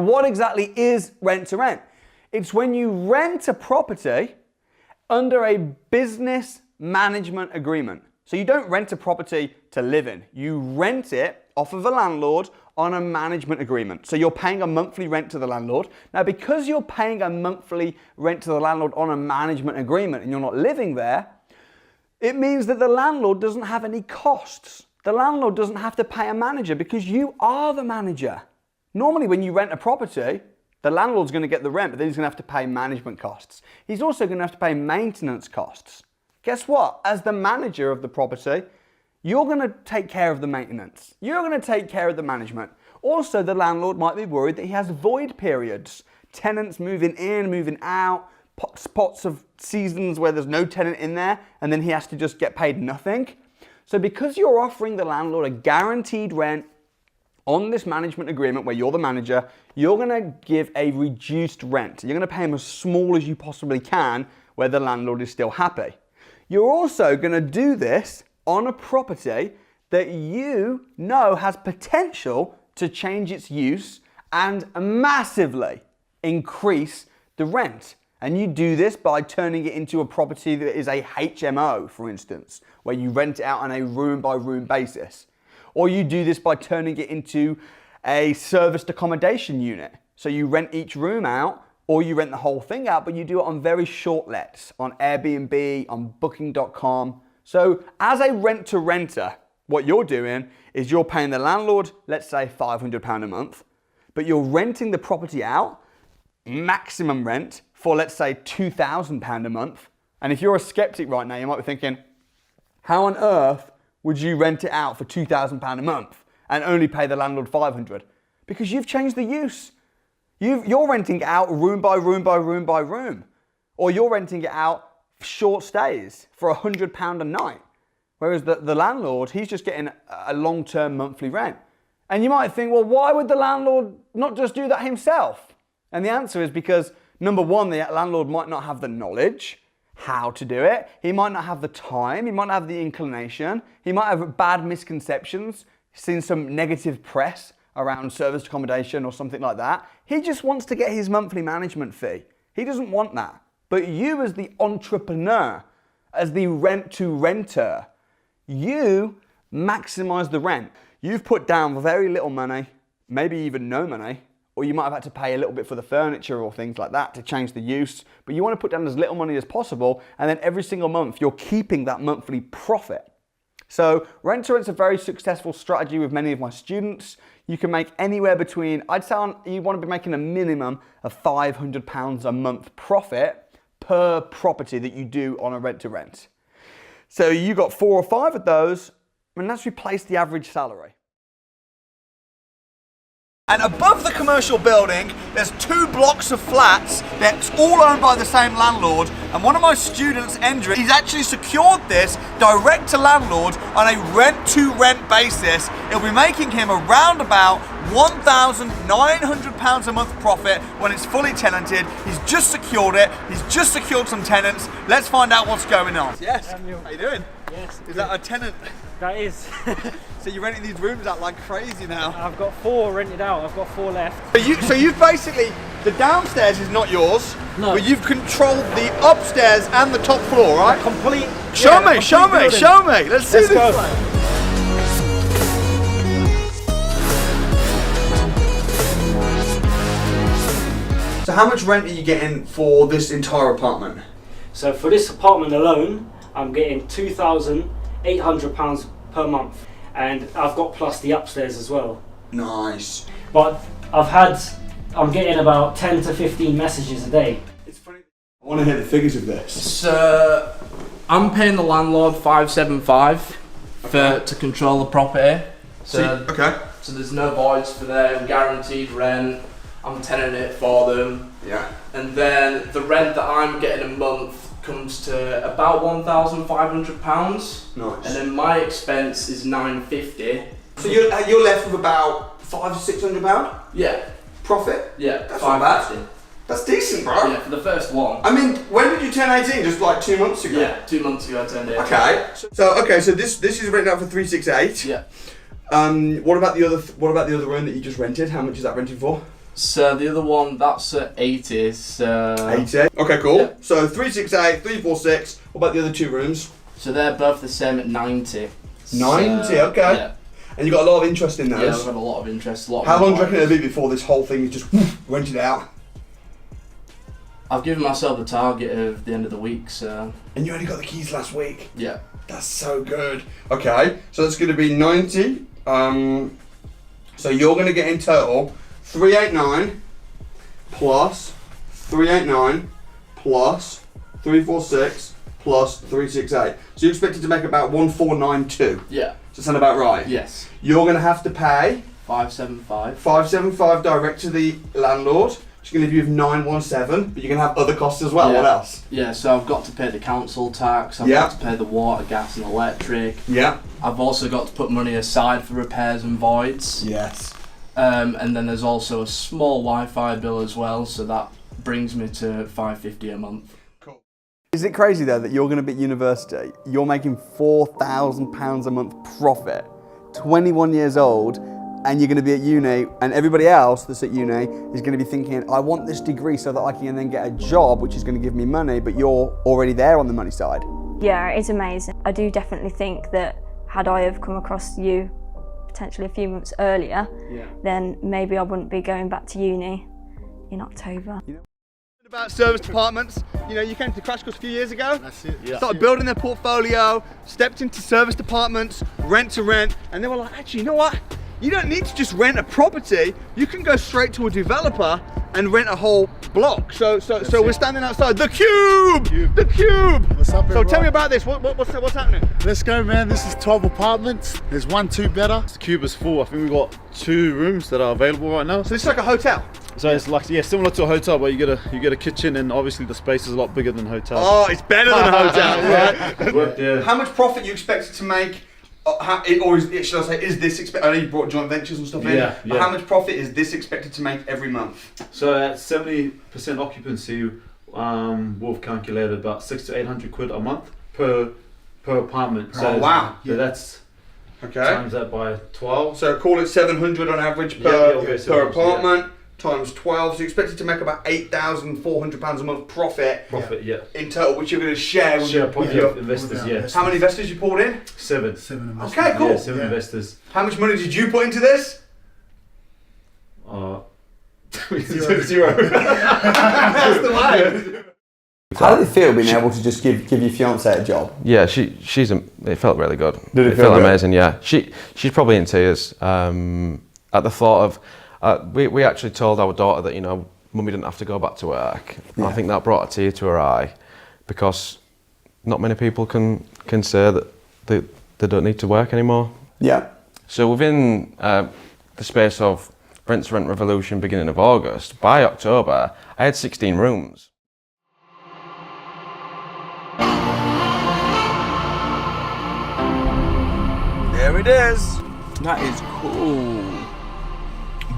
what exactly is rent to rent? It's when you rent a property under a business management agreement. So you don't rent a property to live in. You rent it off of a landlord on a management agreement. So you're paying a monthly rent to the landlord. Now, because you're paying a monthly rent to the landlord on a management agreement and you're not living there, it means that the landlord doesn't have any costs. The landlord doesn't have to pay a manager because you are the manager. Normally, when you rent a property, the landlord's going to get the rent, but then he's going to have to pay management costs. He's also going to have to pay maintenance costs. Guess what? As the manager of the property, you're going to take care of the maintenance. You're going to take care of the management. Also, the landlord might be worried that he has void periods. Tenants moving in, moving out, spots of seasons where there's no tenant in there, and then he has to just get paid nothing. So because you're offering the landlord a guaranteed rent on this management agreement where you're the manager, you're going to give a reduced rent. You're going to pay him as small as you possibly can where the landlord is still happy. You're also going to do this on a property that you know has potential to change its use and massively increase the rent. And you do this by turning it into a property that is a HMO, for instance, where you rent it out on a room by room basis. Or you do this by turning it into a serviced accommodation unit. So you rent each room out, or you rent the whole thing out, but you do it on very short lets, on Airbnb, on booking.com. So as a rent-to-renter, what you're doing is you're paying the landlord, let's say £500 a month, but you're renting the property out, maximum rent, for let's say £2,000 a month. And if you're a skeptic right now, you might be thinking, how on earth would you rent it out for £2,000 a month and only pay the landlord £500? Because you've changed the use. You're renting it out room by room by room by room. Or you're renting it out short stays for £100 a night. Whereas the landlord, he's just getting a long-term monthly rent. And you might think, well, why would the landlord not just do that himself? And the answer is because, number one, the landlord might not have the knowledge how to do it. He might not have the time. He might not have the inclination. He might have bad misconceptions, seen some negative press around serviced accommodation or something like that. He just wants to get his monthly management fee. He doesn't want that. But you as the entrepreneur, as the rent-to-renter, you maximize the rent. You've put down very little money, maybe even no money, or you might have had to pay a little bit for the furniture or things like that to change the use, but you want to put down as little money as possible, and then every single month you're keeping that monthly profit. So rent-to-rent's a very successful strategy with many of my students. You can make anywhere between, I'd say you want to be making a minimum of £500 a month profit per property that you do on a rent-to-rent. So you got 4 or 5 of those, and that's replaced the average salary. And above the commercial building, there's 2 blocks of flats that's all owned by the same landlord. And one of my students, Endra, he's actually secured this direct to landlord on a rent-to-rent basis. It'll be making him around about £1,900 a month profit when it's fully tenanted. He's just secured it. He's just secured some tenants. Let's find out what's going on. Yes. Samuel. How you doing? Yes. Is that a tenant? That is. So you're renting these rooms out like crazy now? I've got 4 rented out. I've got 4 left. So you've basically, the downstairs is not yours, no, but you've controlled the upstairs and the top floor, right? Complete. Show me. Let's see this. Go. So how much rent are you getting for this entire apartment? So for this apartment alone, I'm getting £2,800 per month. And I've got plus the upstairs as well. Nice. But I'm getting about 10 to 15 messages a day. It's funny. I want to hear the figures of this. So I'm paying the landlord $575 to control the property. So there's no voids for them, guaranteed rent. I'm tenanting it for them. Yeah. And then the rent that I'm getting a month comes to about £1,500. Nice. And then my expense is $950. So you're left with about £500 to £600? Yeah. Profit? Yeah. That's not bad. That's decent, bro. Yeah, for the first one. I mean, when did you turn 18? Just like 2 months ago? Yeah, 2 months ago I turned 18. Okay. So this is rented out for 368. Yeah. What about the other room that you just rented? How much is that rented for? So the other one, that's at 80. So 80. Okay, cool. Yeah. So 368, 346. What about the other 2 rooms? So they're both the same at 90. 90, okay. Yeah. And you got a lot of interest in those? Yeah, we've had a lot of interest. How long do you reckon it'll be before this whole thing is just rented out? I've given myself the target of the end of the week, so... And you only got the keys last week? Yeah. That's so good. Okay, so that's going to be 90. So you're going to get in total 389 plus 389 plus 346 plus 368. So you're expected to make about 1492. Yeah. Does that sound about right? Yes. You're going to have to pay 575. 575 direct to the landlord. She's going to give you 917, but you're going to have other costs as well. Yeah. What else? Yeah, so I've got to pay the council tax, I've got to pay the water, gas and electric. Yeah. I've also got to put money aside for repairs and voids. Yes. And then there's also a small Wi-Fi bill as well, so that brings me to $550 a month. Cool. Is it crazy though that you're going to be at university, you're making £4,000 a month profit, 21 years old, and you're going to be at uni, and everybody else that's at uni is going to be thinking, I want this degree so that I can then get a job which is going to give me money, but you're already there on the money side. Yeah, it's amazing. I do definitely think that had I have come across you potentially a few months earlier, then maybe I wouldn't be going back to uni in October. You know about service departments, you know, you came to Crash Course a few years ago. That's it. Yeah. Started building their portfolio, stepped into service departments, rent to rent, and they were like, actually, you know what? You don't need to just rent a property. You can go straight to a developer and rent a whole block. So we're standing outside the Cube. The Cube. What's up, so tell me everyone? about this. What's happening? Let's go, man. This is 12 apartments. There's 1, 2 better. The Cube is full. I think we've got 2 rooms that are available right now. So this is like a hotel. So it's like, yeah, similar to a hotel, but you get a kitchen, and obviously the space is a lot bigger than a hotel. Oh, it's better than a hotel, right? Yeah. How much profit you expected to make? Should I say, is this expected? I know you brought joint ventures and stuff in. Yeah, But yeah. how much profit is this expected to make every month? So at 70% occupancy, we've calculated about 600 to 800 quid a month per apartment. So Oh, wow. Yeah, that's Okay. times that by 12. So call it 700 on average Yeah, per we'll go per 700, apartment times 12. So you're expected to make about £8,400 a month profit Profit, yeah. in total, which you're going to share with, Share with profit your. of investors, Yeah. yeah. How many investors you pulled in? 7. 7 of us. Okay, cool. Yeah, 7 investors. How much money did you put into this? Zero. That's the way. How did it feel being able to just give your fiance a job? Yeah, it felt really good. Did it It feel felt good? amazing, yeah. She's probably in tears at the thought of, we actually told our daughter that, you know, Mummy didn't have to go back to work. And I think that brought a tear to her eye, because not many people can say that they don't need to work anymore. Yeah. So within the space of Rent to Rent Revolution beginning of August, by October, I had 16 rooms. There it is. That is cool.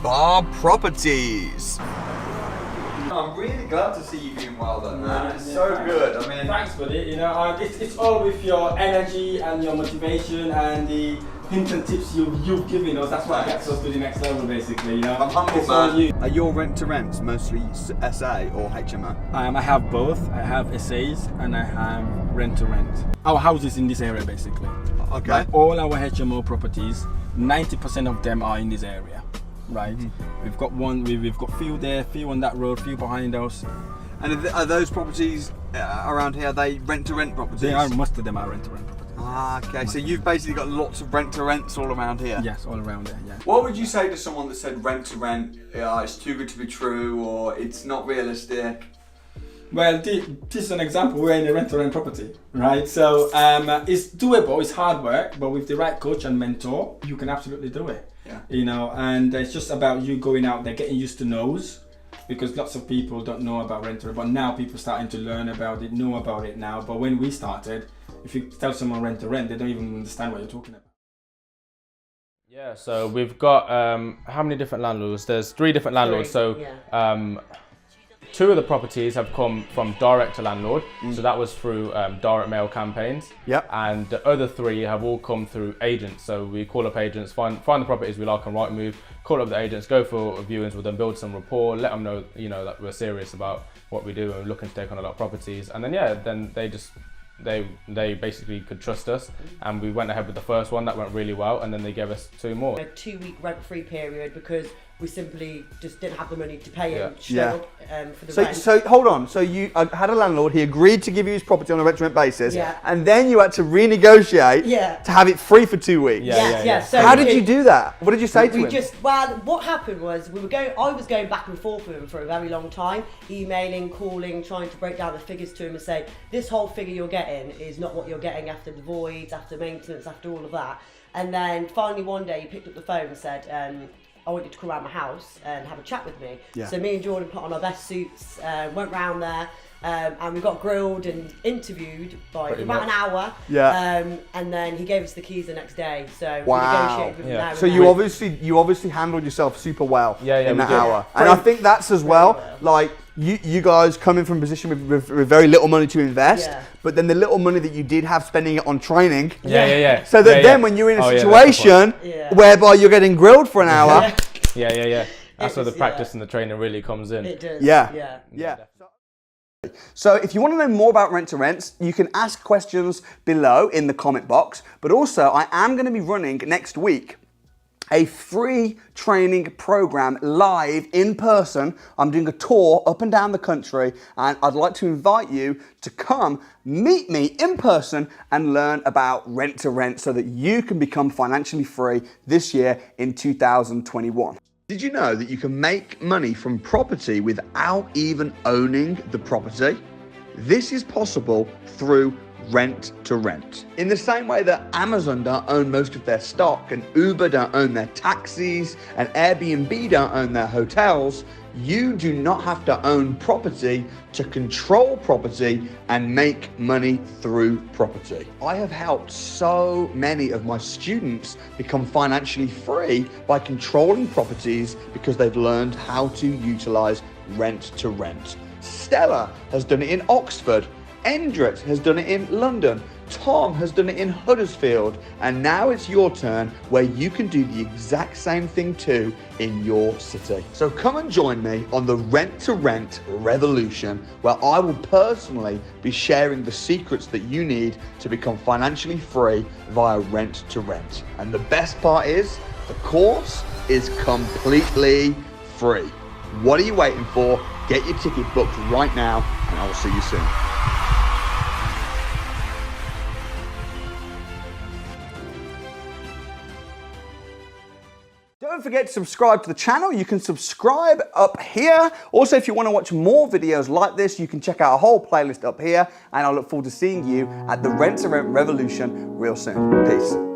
Bar Properties. I'm really glad to see you doing well though, man. It's so good. I mean, Thanks, buddy. You know, it's all with your energy and your motivation and the hints and tips you've given us. That's what gets us to the next level, basically. You know, I'm humble, It's all man. you. Are your rent to rents mostly SA or HMO? I have both. I have essays and I have rent to rent. Our houses in this area, basically. Okay. Like all our HMO properties, 90% of them are in this area, right? We've got one. We've got few there, few on that road, few behind us. And are those properties around here? Are they rent to rent properties? They are. Most of them are rent to rent properties. Ah, okay. So you've basically got lots of rent to rents all around here. Yes, all around there. Yeah. What would you say to someone that said rent to rent? It's too good to be true, or it's not realistic? Well, this is an example. We're in a rent-to-rent property, right? So it's doable. It's hard work, but with the right coach and mentor, you can absolutely do it. Yeah. You know, and it's just about you going out there, getting used to no's, because lots of people don't know about rent-to-rent, but now people are starting to learn about it, know about it now. But when we started, if you tell someone rent-to-rent, they don't even understand what you're talking about. Yeah, so we've got how many different landlords? There's 3 different landlords. So 2 of the properties have come from direct to landlord, so that was through direct mail campaigns. Yep. And the other 3 have all come through agents. So we call up agents, find the properties we like on Rightmove, call up the agents, go for viewings with them, build some rapport, let them know, you know, that we're serious about what we do and we're looking to take on a lot of properties. And then then they basically could trust us, and we went ahead with the first one that went really well, and then they gave us 2 more. A 2-week rent-free period because we simply just didn't have the money to pay him for the rent. So hold on. So you had a landlord. He agreed to give you his property on a rent-to-rent basis, Yeah. and then you had to renegotiate to have it free for 2 weeks. So how did you do that? What did you say to him? What happened was I was going back and forth with him for a very long time, emailing, calling, trying to break down the figures to him and say, this whole figure you're getting is not what you're getting after the voids, after maintenance, after all of that. And then finally one day he picked up the phone and said, I want you to come around my house and have a chat with me. Yeah. So me and Jordan put on our best suits, went round there, and we got grilled and interviewed for about an hour. Yeah. And then he gave us the keys the next day. So Wow. we negotiated with him there. So you obviously handled yourself super well in that we did. hour, and I think that's as well. Like you guys coming from a position with very little money to invest, but then the little money that you did have, spending it on training. So that then when you're in a situation whereby you're getting grilled for an hour. That's where the practice and the training really comes in. It does. Yeah. So if you want to know more about rent to rents, you can ask questions below in the comment box. But also, I am going to be running next week a free training program live in person. I'm doing a tour up and down the country, and I'd like to invite you to come meet me in person and learn about rent to rent so that you can become financially free this year in 2021. Did you know that you can make money from property without even owning the property? This is possible through rent to rent. In the same way that Amazon don't own most of their stock, and Uber don't own their taxis, and Airbnb don't own their hotels, you do not have to own property to control property and make money through property. I have helped so many of my students become financially free by controlling properties because they've learned how to utilize rent to rent. Stella has done it in Oxford. Endrit has done it in London. Tom has done it in Huddersfield. And now it's your turn, where you can do the exact same thing too in your city. So come and join me on the Rent to Rent revolution, where I will personally be sharing the secrets that you need to become financially free via rent to rent. And the best part is, the course is completely free. What are you waiting for? Get your ticket booked right now, and I will see you soon. Don't forget to subscribe to the channel. You can subscribe up here. Also, if you want to watch more videos like this, you can check out a whole playlist up here, and I look forward to seeing you at the Rent to Rent Revolution real soon. Peace.